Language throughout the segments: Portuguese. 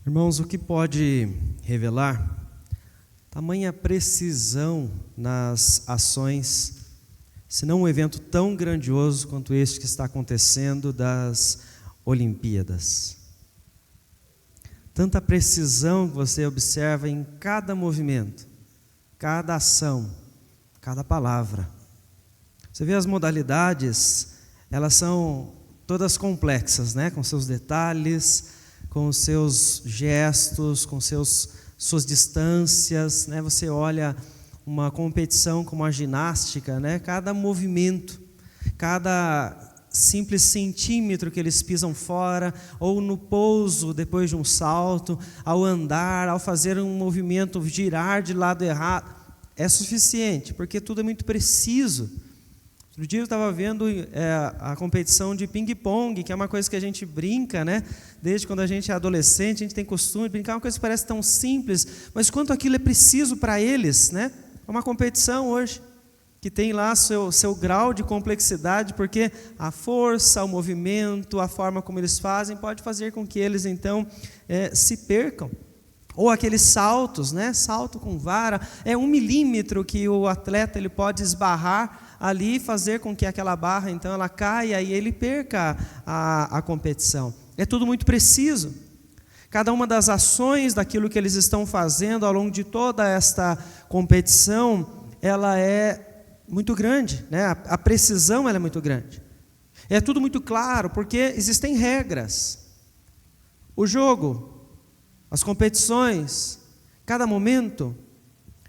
Irmãos, o que pode revelar tamanha precisão nas ações, se não um evento tão grandioso quanto este que está acontecendo das Olimpíadas? Tanta precisão que você observa em cada movimento, cada ação, cada palavra. Você vê as modalidades, elas são todas complexas, né? Com seus detalhes, com os seus gestos, com suas distâncias, né? Você olha uma competição como a ginástica, né? Cada movimento, cada simples centímetro que eles pisam fora, ou no pouso depois de um salto, ao andar, ao fazer um movimento, girar de lado errado, é suficiente, porque tudo é muito preciso. Outro dia eu estava vendo a competição de ping-pong, que é uma coisa que a gente brinca, né? Desde quando a gente é adolescente, a gente tem costume de brincar, uma coisa que parece tão simples, mas quanto aquilo é preciso para eles, né? É uma competição hoje, que tem lá seu grau de complexidade, porque a força, o movimento, a forma como eles fazem, pode fazer com que eles, então, se percam. Ou aqueles saltos, né? Salto com vara, é 1 milímetro que o atleta ele pode esbarrar ali e fazer com que aquela barra, então, ela caia e ele perca a competição. É tudo muito preciso. Cada uma das ações daquilo que eles estão fazendo ao longo de toda esta competição, ela é muito grande, né? A precisão ela é muito grande. É tudo muito claro, porque existem regras. O jogo, as competições, cada momento,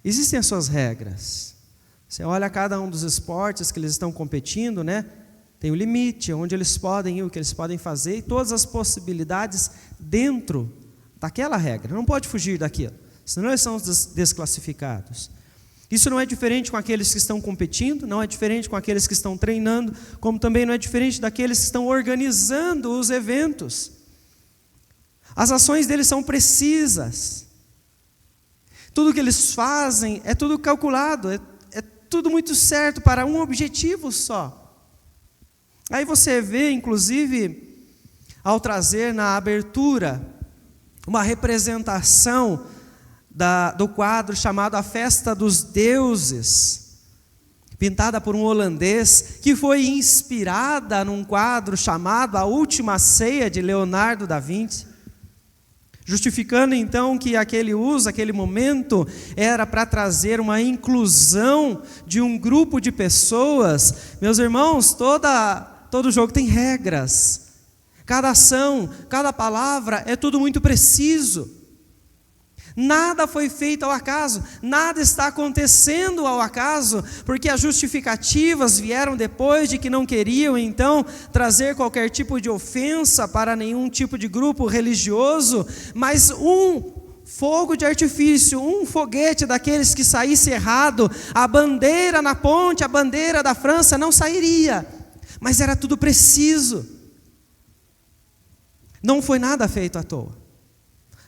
existem as suas regras. Você olha cada um dos esportes que eles estão competindo, né? Tem o limite, onde eles podem ir, o que eles podem fazer, e todas as possibilidades dentro daquela regra. Não pode fugir daquilo, senão eles são desclassificados. Isso não é diferente com aqueles que estão competindo, não é diferente com aqueles que estão treinando, como também não é diferente daqueles que estão organizando os eventos. As ações deles são precisas. Tudo que eles fazem é tudo calculado, é tudo muito certo para um objetivo só. Aí você vê, inclusive, ao trazer na abertura uma representação do quadro chamado A Festa dos Deuses, pintada por um holandês, que foi inspirada num quadro chamado A Última Ceia, de Leonardo da Vinci, justificando então que aquele momento era para trazer uma inclusão de um grupo de pessoas. Meus irmãos, todo jogo tem regras, cada ação, cada palavra é tudo muito preciso. Nada foi feito ao acaso, nada está acontecendo ao acaso, porque as justificativas vieram depois de que não queriam, então, trazer qualquer tipo de ofensa para nenhum tipo de grupo religioso, mas um fogo de artifício, um foguete daqueles que saísse errado, a bandeira na ponte, a bandeira da França não sairia, mas era tudo preciso. Não foi nada feito à toa.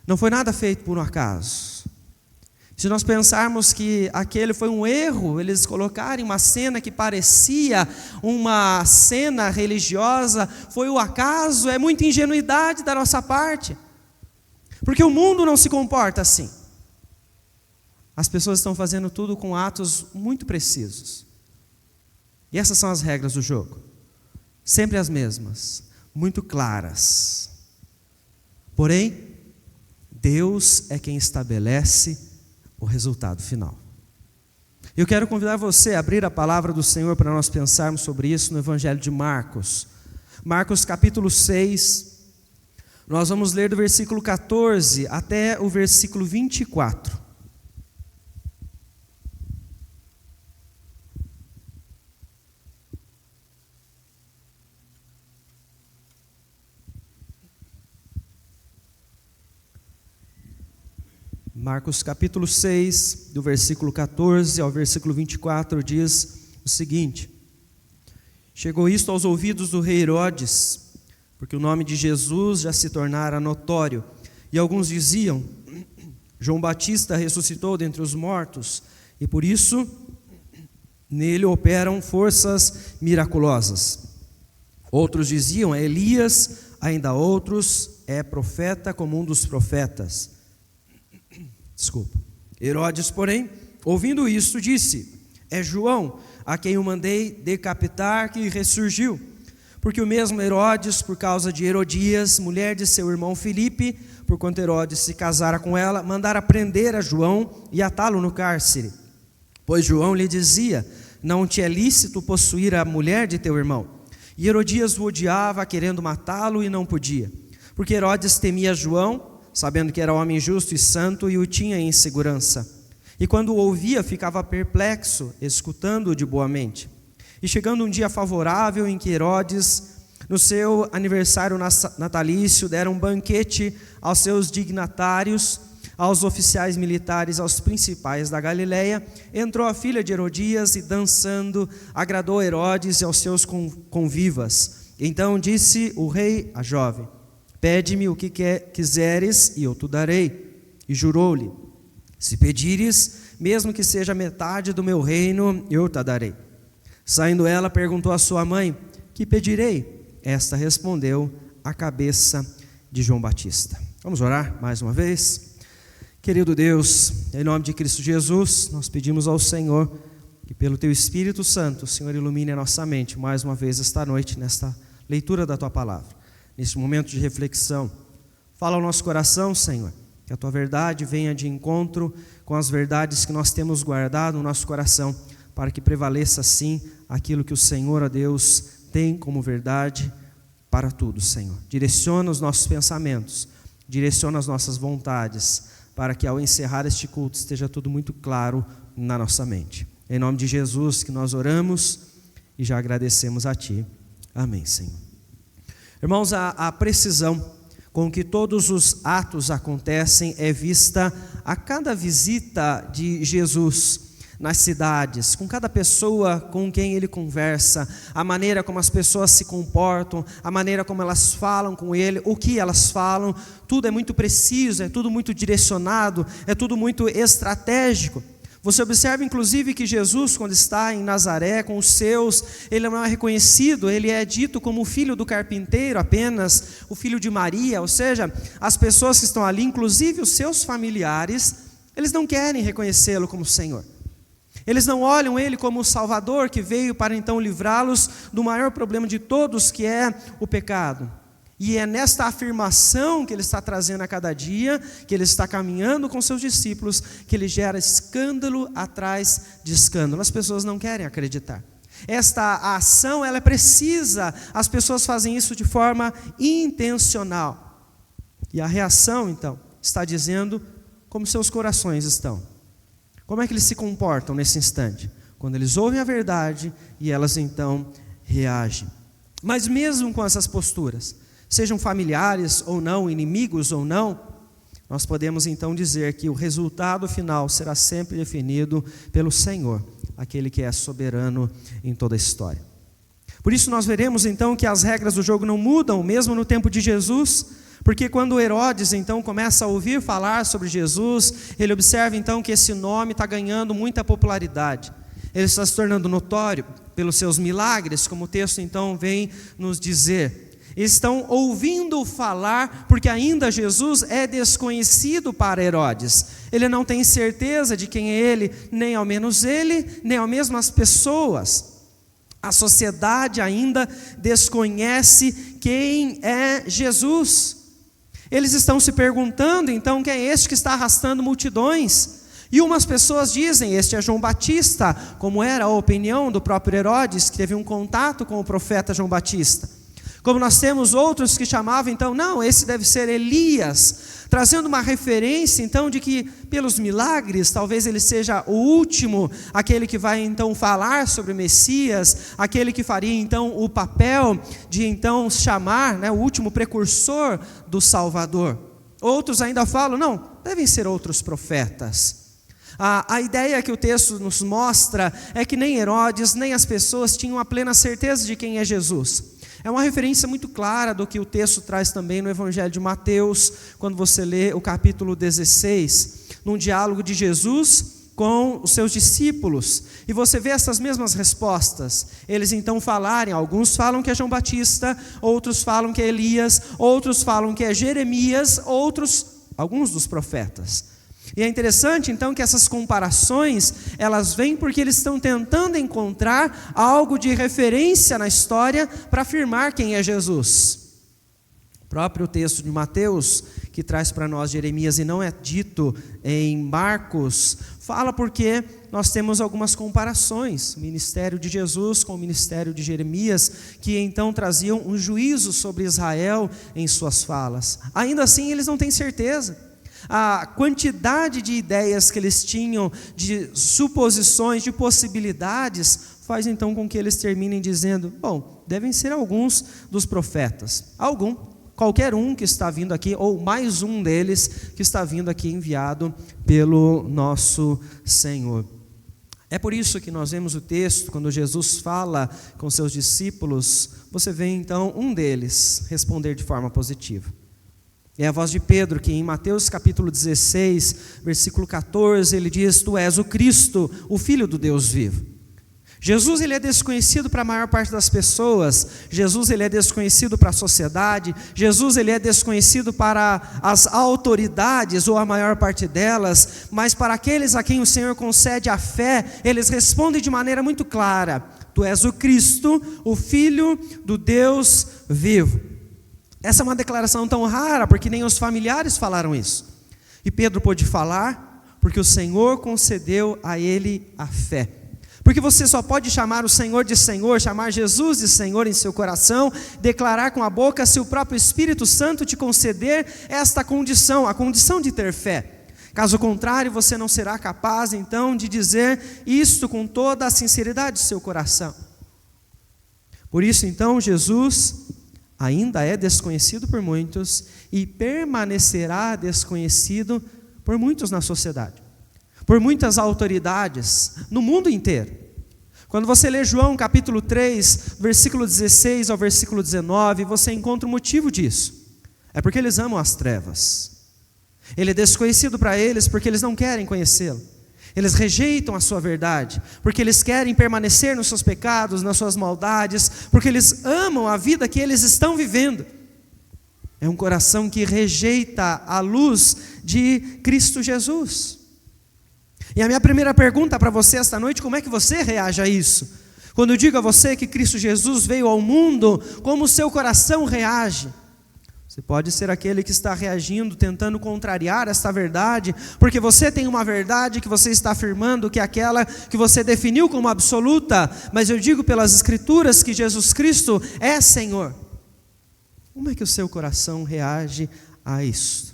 Não foi nada feito por um acaso. Se nós pensarmos que aquele foi um erro, eles colocarem uma cena que parecia uma cena religiosa, foi o acaso, é muita ingenuidade da nossa parte. Porque o mundo não se comporta assim. As pessoas estão fazendo tudo com atos muito precisos. E essas são as regras do jogo. Sempre as mesmas, muito claras. Porém, Deus é quem estabelece o resultado final. Eu quero convidar você a abrir a palavra do Senhor para nós pensarmos sobre isso no Evangelho de Marcos. Marcos capítulo 6, nós vamos ler do versículo 14 até o versículo 24. Marcos capítulo 6, do versículo 14 ao versículo 24, diz o seguinte: Chegou isto aos ouvidos do rei Herodes, porque o nome de Jesus já se tornara notório, e alguns diziam: João Batista ressuscitou dentre os mortos, e por isso nele operam forças miraculosas. Outros diziam: é Elias, ainda outros, é profeta como um dos profetas. Desculpa. Herodes, porém, ouvindo isto, disse: é João, a quem eu mandei decapitar, que ressurgiu. Porque o mesmo Herodes, por causa de Herodias, mulher de seu irmão Filipe, porquanto Herodes se casara com ela, mandara prender a João e atá-lo no cárcere. Pois João lhe dizia: não te é lícito possuir a mulher de teu irmão. E Herodias o odiava, querendo matá-lo, e não podia. Porque Herodes temia João, sabendo que era homem justo e santo, e o tinha em segurança. E quando o ouvia, ficava perplexo, escutando-o de boa mente. E chegando um dia favorável em que Herodes, no seu aniversário natalício, dera um banquete aos seus dignatários, aos oficiais militares, aos principais da Galileia, entrou a filha de Herodias e, dançando, agradou Herodes e aos seus convivas. Então disse o rei à jovem: pede-me o que quiseres e eu te darei. E jurou-lhe: se pedires, mesmo que seja metade do meu reino, eu te darei. Saindo ela, perguntou à sua mãe: que pedirei? Esta respondeu: a cabeça de João Batista. Vamos orar mais uma vez? Querido Deus, em nome de Cristo Jesus, nós pedimos ao Senhor que pelo Teu Espírito Santo, o Senhor ilumine a nossa mente mais uma vez esta noite, nesta leitura da Tua Palavra, neste momento de reflexão. Fala ao nosso coração, Senhor, que a Tua verdade venha de encontro com as verdades que nós temos guardado no nosso coração, para que prevaleça sim aquilo que o Senhor, ó Deus, tem como verdade para tudo, Senhor. Direciona os nossos pensamentos, direciona as nossas vontades, para que ao encerrar este culto esteja tudo muito claro na nossa mente. Em nome de Jesus que nós oramos e já agradecemos a Ti. Amém, Senhor. Irmãos, a precisão com que todos os atos acontecem é vista a cada visita de Jesus nas cidades, com cada pessoa com quem Ele conversa, a maneira como as pessoas se comportam, a maneira como elas falam com Ele, o que elas falam, tudo é muito preciso, é tudo muito direcionado, é tudo muito estratégico. Você observa inclusive que Jesus, quando está em Nazaré com os seus, Ele não é reconhecido, Ele é dito como o filho do carpinteiro apenas, o filho de Maria, ou seja, as pessoas que estão ali, inclusive os seus familiares, eles não querem reconhecê-lo como Senhor. Eles não olham Ele como o Salvador que veio para então livrá-los do maior problema de todos, que é o pecado. E é nesta afirmação que Ele está trazendo a cada dia, que Ele está caminhando com seus discípulos, que Ele gera escândalo atrás de escândalo. As pessoas não querem acreditar. Esta ação, ela é precisa, as pessoas fazem isso de forma intencional. E a reação, então, está dizendo como seus corações estão. Como é que eles se comportam nesse instante? Quando eles ouvem a verdade e elas então reagem. Mas mesmo com essas posturas, sejam familiares ou não, inimigos ou não, nós podemos então dizer que o resultado final será sempre definido pelo Senhor, aquele que é soberano em toda a história. Por isso nós veremos então que as regras do jogo não mudam, mesmo no tempo de Jesus, porque quando Herodes então começa a ouvir falar sobre Jesus, ele observa então que esse nome está ganhando muita popularidade. Ele está se tornando notório pelos seus milagres, como o texto então vem nos dizer. Eles estão ouvindo falar, porque ainda Jesus é desconhecido para Herodes. Ele não tem certeza de quem é ele, nem ao menos ele, nem ao mesmo as pessoas. A sociedade ainda desconhece quem é Jesus. Eles estão se perguntando, então, quem é este que está arrastando multidões? E umas pessoas dizem, este é João Batista, como era a opinião do próprio Herodes, que teve um contato com o profeta João Batista. Como nós temos outros que chamavam, então, não, esse deve ser Elias, trazendo uma referência, então, de que pelos milagres, talvez ele seja o último, aquele que vai, então, falar sobre o Messias, aquele que faria, então, o papel de, então, chamar, né, o último precursor do Salvador. Outros ainda falam, não, devem ser outros profetas. A ideia que o texto nos mostra é que nem Herodes, nem as pessoas tinham a plena certeza de quem é Jesus. É uma referência muito clara do que o texto traz também no Evangelho de Mateus, quando você lê o capítulo 16, num diálogo de Jesus com os seus discípulos, e você vê essas mesmas respostas. Eles então falarem, alguns falam que é João Batista, outros falam que é Elias, outros falam que é Jeremias, alguns dos profetas. E é interessante então que essas comparações, elas vêm porque eles estão tentando encontrar algo de referência na história para afirmar quem é Jesus. O próprio texto de Mateus, que traz para nós Jeremias e não é dito em Marcos, fala porque nós temos algumas comparações, o ministério de Jesus com o ministério de Jeremias, que então traziam um juízo sobre Israel em suas falas. Ainda assim eles não têm certeza. A quantidade de ideias que eles tinham, de suposições, de possibilidades, faz então com que eles terminem dizendo, bom, devem ser alguns dos profetas. Qualquer um que está vindo aqui, ou mais um deles que está vindo aqui enviado pelo nosso Senhor. É por isso que nós vemos o texto, quando Jesus fala com seus discípulos, você vê então um deles responder de forma positiva. É a voz de Pedro, que em Mateus capítulo 16, versículo 14, ele diz, tu és o Cristo, o Filho do Deus vivo. Jesus, ele é desconhecido para a maior parte das pessoas. Jesus, ele é desconhecido para a sociedade. Jesus, ele é desconhecido para as autoridades, ou a maior parte delas. Mas para aqueles a quem o Senhor concede a fé, eles respondem de maneira muito clara, tu és o Cristo, o Filho do Deus vivo. Essa é uma declaração tão rara, porque nem os familiares falaram isso. E Pedro pôde falar, porque o Senhor concedeu a ele a fé. Porque você só pode chamar o Senhor de Senhor, chamar Jesus de Senhor em seu coração, declarar com a boca, se o próprio Espírito Santo te conceder esta condição, a condição de ter fé. Caso contrário, você não será capaz então de dizer isto com toda a sinceridade do seu coração. Por isso então Jesus ainda é desconhecido por muitos e permanecerá desconhecido por muitos na sociedade, por muitas autoridades no mundo inteiro. Quando você lê João capítulo 3, versículo 16 ao versículo 19, você encontra o motivo disso. É porque eles amam as trevas. Ele é desconhecido para eles porque eles não querem conhecê-lo. Eles rejeitam a sua verdade, porque eles querem permanecer nos seus pecados, nas suas maldades, porque eles amam a vida que eles estão vivendo. É um coração que rejeita a luz de Cristo Jesus. E a minha primeira pergunta para você esta noite, como é que você reage a isso? Quando eu digo a você que Cristo Jesus veio ao mundo, como o seu coração reage? Você pode ser aquele que está reagindo, tentando contrariar esta verdade, porque você tem uma verdade que você está afirmando que é aquela que você definiu como absoluta, mas eu digo pelas Escrituras que Jesus Cristo é Senhor. Como é que o seu coração reage a isso?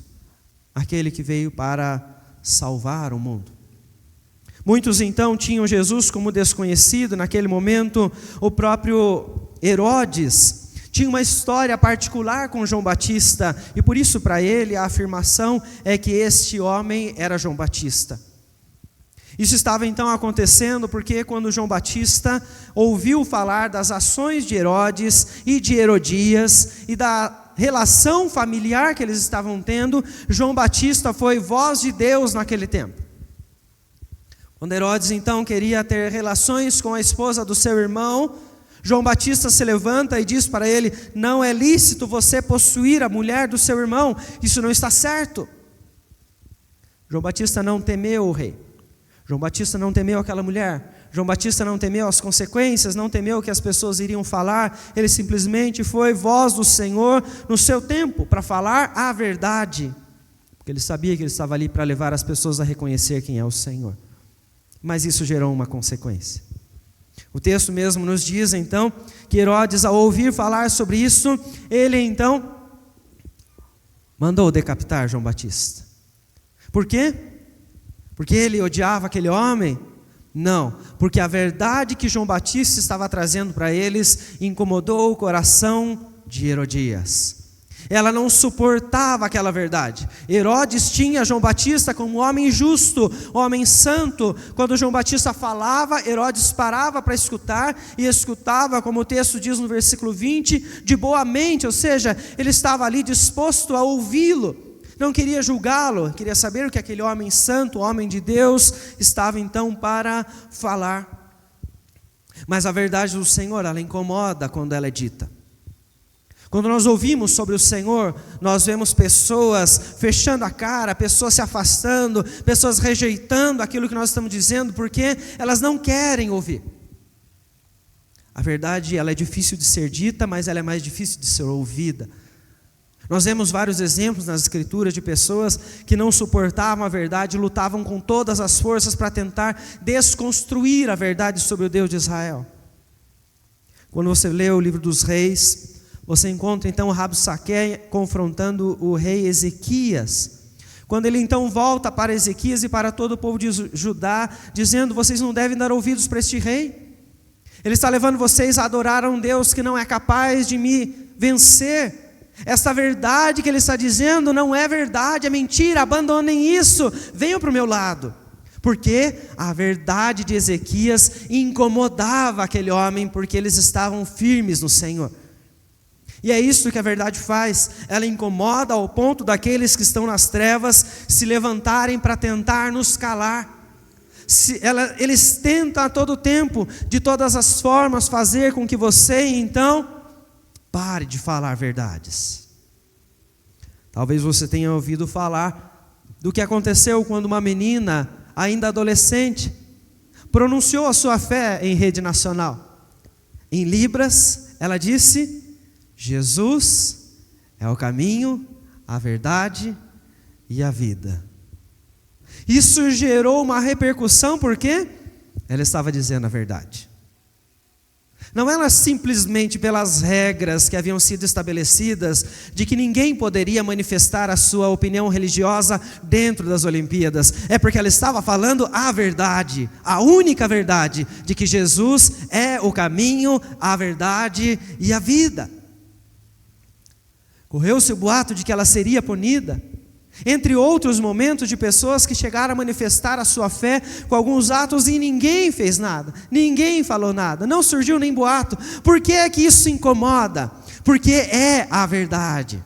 Aquele que veio para salvar o mundo. Muitos então tinham Jesus como desconhecido. Naquele momento, o próprio Herodes tinha uma história particular com João Batista, e por isso para ele a afirmação é que este homem era João Batista. Isso estava então acontecendo porque quando João Batista ouviu falar das ações de Herodes e de Herodias e da relação familiar que eles estavam tendo, João Batista foi voz de Deus naquele tempo. Quando Herodes então queria ter relações com a esposa do seu irmão, João Batista se levanta e diz para ele, não é lícito você possuir a mulher do seu irmão, isso não está certo. João Batista não temeu o rei, João Batista não temeu aquela mulher, João Batista não temeu as consequências, não temeu o que as pessoas iriam falar, ele simplesmente foi voz do Senhor no seu tempo, para falar a verdade, porque ele sabia que ele estava ali para levar as pessoas a reconhecer quem é o Senhor. Mas isso gerou uma consequência. O texto mesmo nos diz então que Herodes, ao ouvir falar sobre isso, ele então mandou decapitar João Batista. Por quê? Porque ele odiava aquele homem? Não, porque a verdade que João Batista estava trazendo para eles incomodou o coração de Herodias. Ela não suportava aquela verdade. Herodes tinha João Batista como um homem justo, um homem santo. Quando João Batista falava, Herodes parava para escutar, e escutava, como o texto diz no versículo 20, de boa mente, ou seja, ele estava ali disposto a ouvi-lo. não queria julgá-lo, queria saber o que aquele homem santo, homem de Deus, estava então para falar. Mas a verdade do Senhor, ela incomoda quando ela é dita. Quando nós ouvimos sobre o Senhor, nós vemos pessoas fechando a cara, pessoas se afastando, pessoas rejeitando aquilo que nós estamos dizendo, porque elas não querem ouvir. A verdade, ela é difícil de ser dita, mas ela é mais difícil de ser ouvida. Nós vemos vários exemplos nas Escrituras de pessoas que não suportavam a verdade, lutavam com todas as forças para tentar desconstruir a verdade sobre o Deus de Israel. Quando você lê o livro dos Reis, você encontra então o Rabsaque confrontando o rei Ezequias. Quando ele então volta para Ezequias e para todo o povo de Judá, dizendo: vocês não devem dar ouvidos para este rei. Ele está levando vocês a adorar a um Deus que não é capaz de me vencer. Esta verdade que ele está dizendo não é verdade, é mentira, abandonem isso, venham para o meu lado. Porque a verdade de Ezequias incomodava aquele homem, porque eles estavam firmes no Senhor. E é isso que a verdade faz, ela incomoda ao ponto daqueles que estão nas trevas se levantarem para tentar nos calar. Eles tentam a todo tempo, de todas as formas, fazer com que você então pare de falar verdades. Talvez você tenha ouvido falar do que aconteceu quando uma menina, ainda adolescente, pronunciou a sua fé em rede nacional. Em Libras, ela disse: Jesus é o caminho, a verdade e a vida. Isso gerou uma repercussão porque ela estava dizendo a verdade. Não era simplesmente pelas regras que haviam sido estabelecidas de que ninguém poderia manifestar a sua opinião religiosa dentro das Olimpíadas. É porque ela estava falando a verdade, a única verdade, de que Jesus é o caminho, a verdade e a vida. Correu-se o boato de que ela seria punida, entre outros momentos de pessoas que chegaram a manifestar a sua fé com alguns atos e ninguém fez nada, ninguém falou nada, não surgiu nem boato. Por que é que isso incomoda? Porque é a verdade.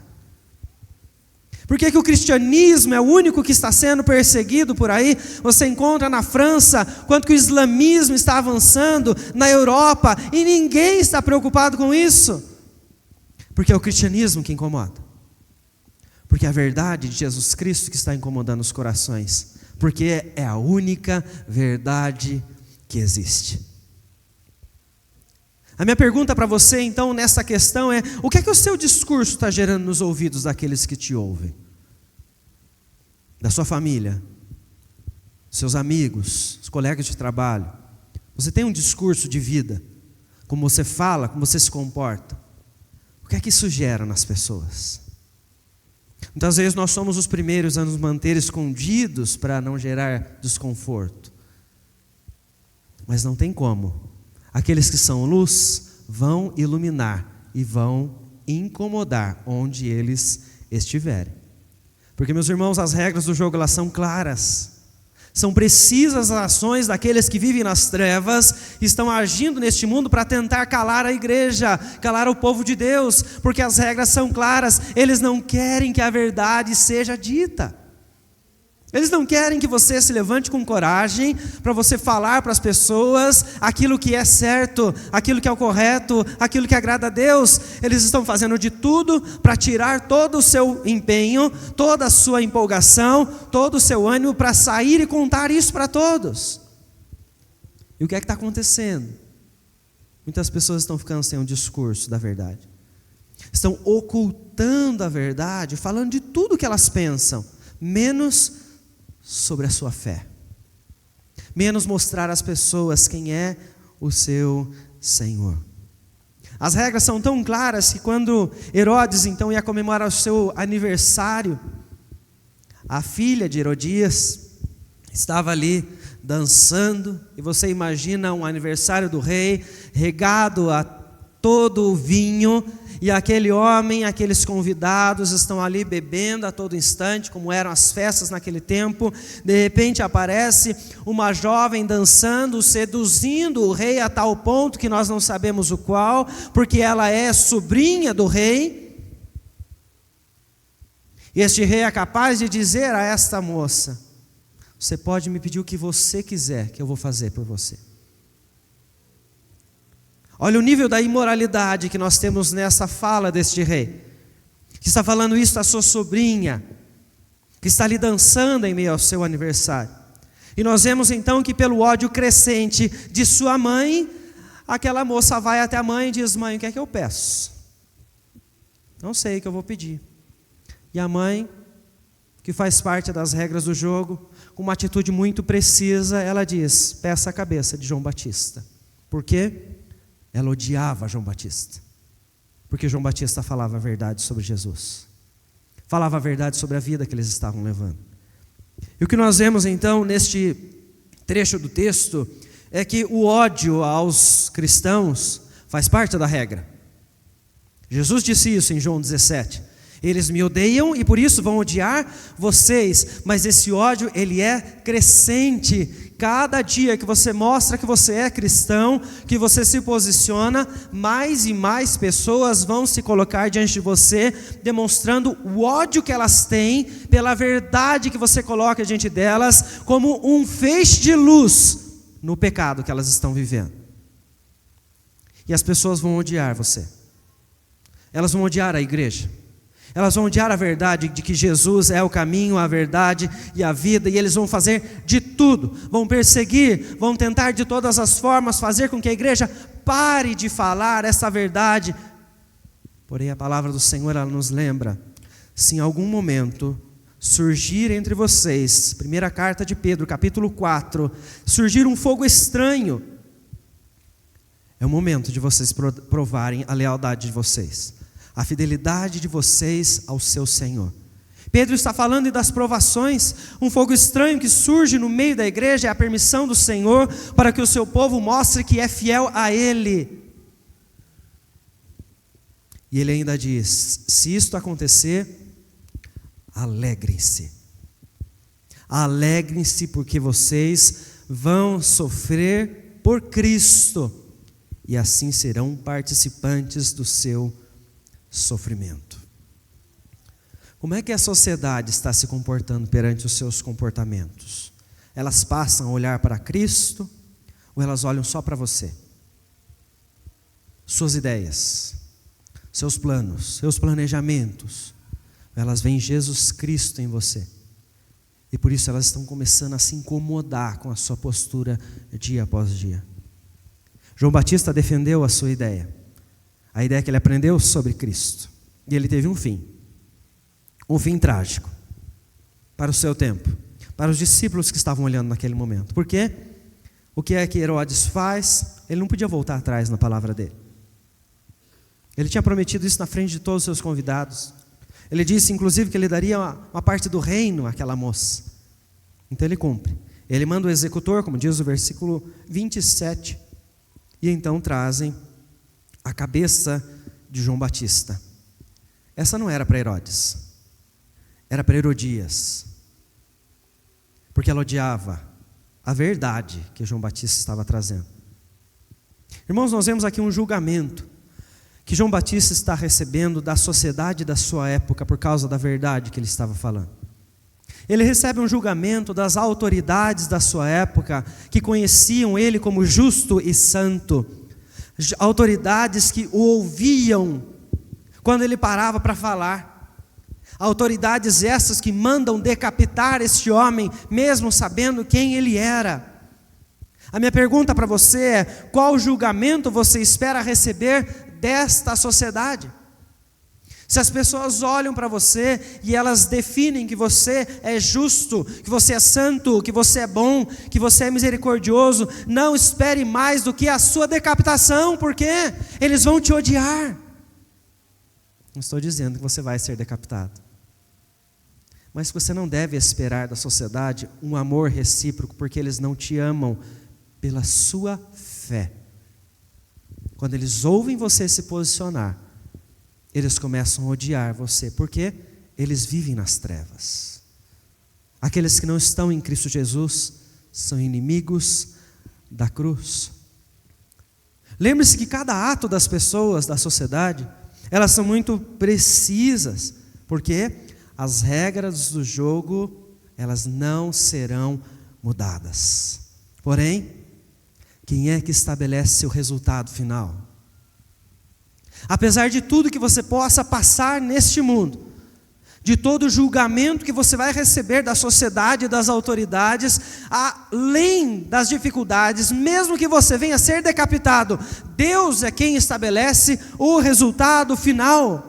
Por que o cristianismo é o único que está sendo perseguido por aí? Você encontra na França, quanto que o islamismo está avançando, na Europa, e ninguém está preocupado com isso. Porque é o cristianismo que incomoda. Porque é a verdade de Jesus Cristo que está incomodando os corações. Porque é a única verdade que existe. A minha pergunta para você então nessa questão é: o que é que o seu discurso está gerando nos ouvidos daqueles que te ouvem? Da sua família, seus amigos, os colegas de trabalho. Você tem um discurso de vida? Como você fala, como você se comporta? O que é que isso gera nas pessoas? Muitas vezes nós somos os primeiros a nos manter escondidos para não gerar desconforto. Mas não tem como. Aqueles que são luz vão iluminar e vão incomodar onde eles estiverem. Porque, meus irmãos, as regras do jogo elas são claras. São precisas as ações daqueles que vivem nas trevas e estão agindo neste mundo para tentar calar a igreja, calar o povo de Deus, porque as regras são claras. Eles não querem que a verdade seja dita. Eles não querem que você se levante com coragem para você falar para as pessoas aquilo que é certo, aquilo que é o correto, aquilo que agrada a Deus. Eles estão fazendo de tudo para tirar todo o seu empenho, toda a sua empolgação, todo o seu ânimo para sair e contar isso para todos. E o que é que está acontecendo? Muitas pessoas estão ficando sem um discurso da verdade. Estão ocultando a verdade, falando de tudo que elas pensam, menos sobre a sua fé, menos mostrar às pessoas quem é o seu Senhor. As regras são tão claras que quando Herodes então ia comemorar o seu aniversário, a filha de Herodias estava ali dançando, e você imagina um aniversário do rei, regado a todo o vinho, e aquele homem, aqueles convidados estão ali bebendo a todo instante, como eram as festas naquele tempo. De repente aparece uma jovem dançando, seduzindo o rei a tal ponto que nós não sabemos o qual, porque ela é sobrinha do rei. Este rei é capaz de dizer a esta moça: você pode me pedir o que você quiser, que eu vou fazer por você. Olha o nível da imoralidade que nós temos nessa fala deste rei, que está falando isso à sua sobrinha, que está ali dançando em meio ao seu aniversário. E nós vemos então que pelo ódio crescente de sua mãe, aquela moça vai até a mãe e diz: mãe, o que é que eu peço? Não sei o que eu vou pedir. E a mãe, que faz parte das regras do jogo, com uma atitude muito precisa, ela diz: peça a cabeça de João Batista. Por quê? Ela odiava João Batista, porque João Batista falava a verdade sobre Jesus, falava a verdade sobre a vida que eles estavam levando. E o que nós vemos então neste trecho do texto é que o ódio aos cristãos faz parte da regra. Jesus disse isso em João 17: eles me odeiam e por isso vão odiar vocês, mas esse ódio ele é crescente. Cada dia que você mostra que você é cristão, que você se posiciona, mais e mais pessoas vão se colocar diante de você, demonstrando o ódio que elas têm pela verdade que você coloca diante delas, como um feixe de luz no pecado que elas estão vivendo. E as pessoas vão odiar você. Elas vão odiar a igreja. Elas vão odiar a verdade de que Jesus é o caminho, a verdade e a vida, e eles vão fazer de tudo, vão perseguir, vão tentar de todas as formas fazer com que a igreja pare de falar essa verdade. Porém a palavra do Senhor, ela nos lembra: se em algum momento surgir entre vocês, primeira carta de Pedro, capítulo 4, surgir um fogo estranho, é o momento de vocês provarem a lealdade de vocês, a fidelidade de vocês ao seu Senhor. Pedro está falando das provações. Um fogo estranho que surge no meio da igreja é a permissão do Senhor para que o seu povo mostre que é fiel a Ele. E ele ainda diz: se isto acontecer, alegrem-se. Alegrem-se porque vocês vão sofrer por Cristo e assim serão participantes do seu sofrimento. Como é que a sociedade está se comportando perante os seus comportamentos? Elas passam a olhar para Cristo ou elas olham só para você? Suas ideias, seus planos, seus planejamentos, elas veem Jesus Cristo em você. E por isso elas estão começando a se incomodar com a sua postura dia após dia. João Batista defendeu a sua ideia. A ideia que ele aprendeu sobre Cristo. E ele teve um fim trágico, para o seu tempo, para os discípulos que estavam olhando naquele momento. Por quê? O que é que Herodes faz? Ele não podia voltar atrás na palavra dele. Ele tinha prometido isso na frente de todos os seus convidados. Ele disse inclusive que ele daria uma parte do reino àquela moça. Então ele cumpre. Ele manda o executor, como diz o versículo 27, e então trazem a cabeça de João Batista. Essa não era para Herodes, era para Herodias, porque ela odiava a verdade que João Batista estava trazendo. Irmãos, nós vemos aqui um julgamento que João Batista está recebendo da sociedade da sua época por causa da verdade que ele estava falando. Ele recebe um julgamento das autoridades da sua época que conheciam ele como justo e santo. Autoridades que o ouviam quando ele parava para falar. Autoridades essas que mandam decapitar este homem, mesmo sabendo quem ele era. A minha pergunta para você é: qual julgamento você espera receber desta sociedade? Se as pessoas olham para você e elas definem que você é justo, que você é santo, que você é bom, que você é misericordioso, não espere mais do que a sua decapitação, porque eles vão te odiar. Não estou dizendo que você vai ser decapitado, mas você não deve esperar da sociedade um amor recíproco, porque eles não te amam pela sua fé. Quando eles ouvem você se posicionar, eles começam a odiar você, porque eles vivem nas trevas. Aqueles que não estão em Cristo Jesus são inimigos da cruz. Lembre-se que cada ato das pessoas, da sociedade, elas são muito precisas, porque as regras do jogo, elas não serão mudadas. Porém, quem é que estabelece o resultado final? Apesar de tudo que você possa passar neste mundo, de todo o julgamento que você vai receber da sociedade e das autoridades, além das dificuldades, mesmo que você venha a ser decapitado, Deus é quem estabelece o resultado final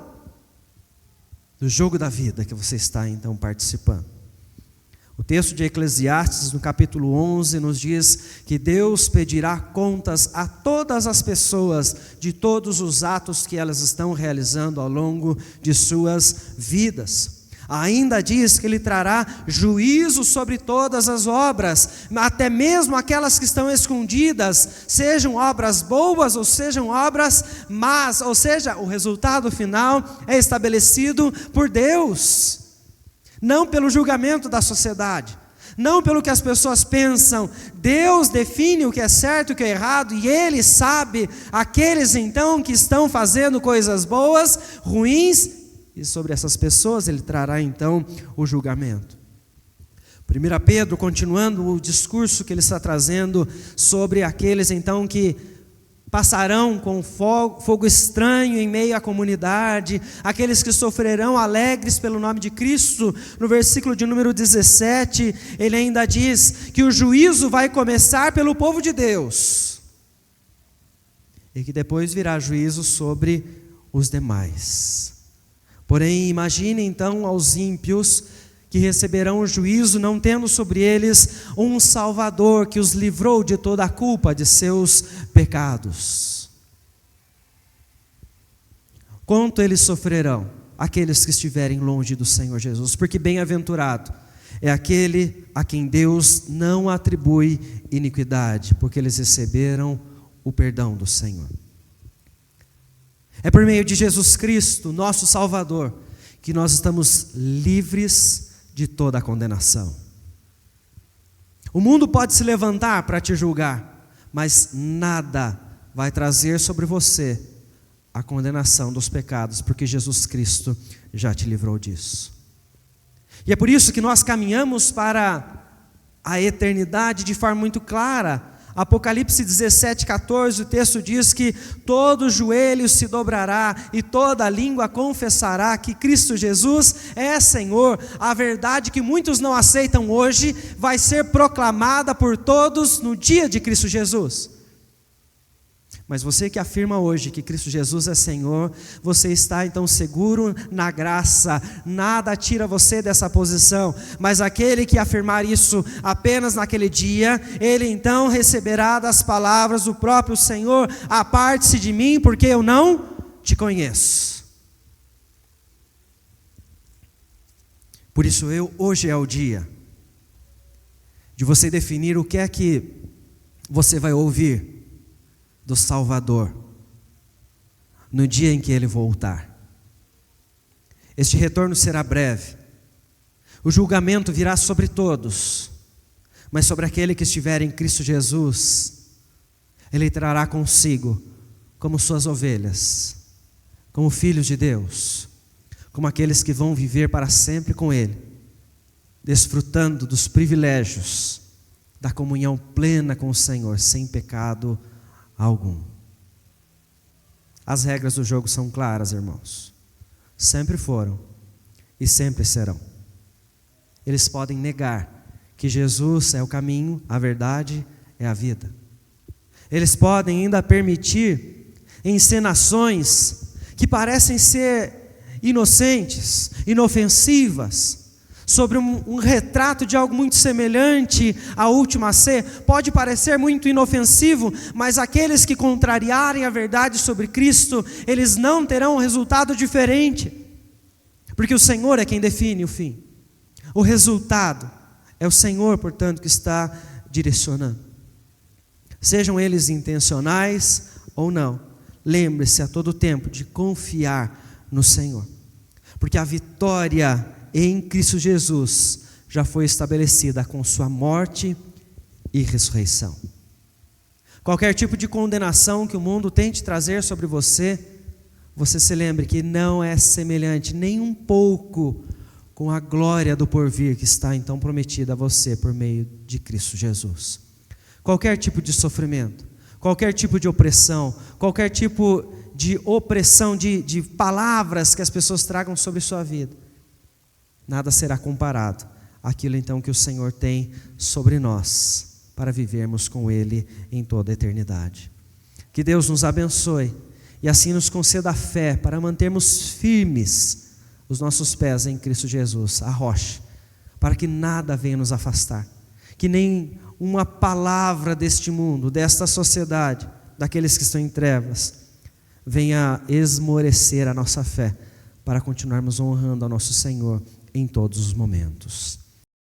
do jogo da vida que você está então participando. O texto de Eclesiastes, no capítulo 11, nos diz que Deus pedirá contas a todas as pessoas de todos os atos que elas estão realizando ao longo de suas vidas. Ainda diz que Ele trará juízo sobre todas as obras, até mesmo aquelas que estão escondidas, sejam obras boas ou sejam obras más, ou seja, o resultado final é estabelecido por Deus. Não pelo julgamento da sociedade, não pelo que as pessoas pensam. Deus define o que é certo e o que é errado, e Ele sabe aqueles então que estão fazendo coisas boas, ruins, e sobre essas pessoas Ele trará então o julgamento. 1 Pedro, continuando o discurso que ele está trazendo sobre aqueles então que passarão com fogo estranho em meio à comunidade, aqueles que sofrerão alegres pelo nome de Cristo. No versículo de número 17, ele ainda diz que o juízo vai começar pelo povo de Deus, e que depois virá juízo sobre os demais. Porém, imagine então aos ímpios que receberão o juízo, não tendo sobre eles um Salvador que os livrou de toda a culpa de seus pecados. Quanto eles sofrerão, aqueles que estiverem longe do Senhor Jesus, porque bem-aventurado é aquele a quem Deus não atribui iniquidade, porque eles receberam o perdão do Senhor. É por meio de Jesus Cristo, nosso Salvador, que nós estamos livres de toda a condenação. O mundo pode se levantar para te julgar, mas nada vai trazer sobre você a condenação dos pecados, porque Jesus Cristo já te livrou disso. E é por isso que nós caminhamos para a eternidade de forma muito clara. Apocalipse 17:14, o texto diz que todo joelho se dobrará e toda língua confessará que Cristo Jesus é Senhor. A verdade que muitos não aceitam hoje vai ser proclamada por todos no dia de Cristo Jesus. Mas você que afirma hoje que Cristo Jesus é Senhor, você está então seguro na graça, nada tira você dessa posição. Mas aquele que afirmar isso apenas naquele dia, ele então receberá das palavras do próprio Senhor: aparte-se de mim, porque eu não te conheço. Por isso hoje é o dia de você definir o que é que você vai ouvir do Salvador no dia em que Ele voltar. Este retorno será breve. O julgamento virá sobre todos, mas sobre aquele que estiver em Cristo Jesus, Ele trará consigo como suas ovelhas, como filhos de Deus, como aqueles que vão viver para sempre com Ele, desfrutando dos privilégios da comunhão plena com o Senhor, sem pecado algum. As regras do jogo são claras, irmãos. Sempre foram e sempre serão. Eles podem negar que Jesus é o caminho, a verdade é a vida. Eles podem ainda permitir encenações que parecem ser inocentes, inofensivas, sobre um retrato de algo muito semelhante à última ceia. Pode parecer muito inofensivo, mas aqueles que contrariarem a verdade sobre Cristo, eles não terão um resultado diferente, porque o Senhor é quem define o fim. O resultado é o Senhor, portanto, que está direcionando. Sejam eles intencionais ou não, lembre-se a todo tempo de confiar no Senhor, porque a vitória em Cristo Jesus já foi estabelecida com sua morte e ressurreição. Qualquer tipo de condenação que o mundo tente trazer sobre você, você se lembre que não é semelhante nem um pouco com a glória do porvir que está então prometida a você por meio de Cristo Jesus. Qualquer tipo de sofrimento, qualquer tipo de opressão, qualquer tipo de opressão de palavras que as pessoas tragam sobre sua vida, nada será comparado àquilo então que o Senhor tem sobre nós, para vivermos com Ele em toda a eternidade. Que Deus nos abençoe e assim nos conceda a fé para mantermos firmes os nossos pés em Cristo Jesus, a rocha, para que nada venha nos afastar, que nem uma palavra deste mundo, desta sociedade, daqueles que estão em trevas, venha esmorecer a nossa fé, para continuarmos honrando ao nosso Senhor em todos os momentos.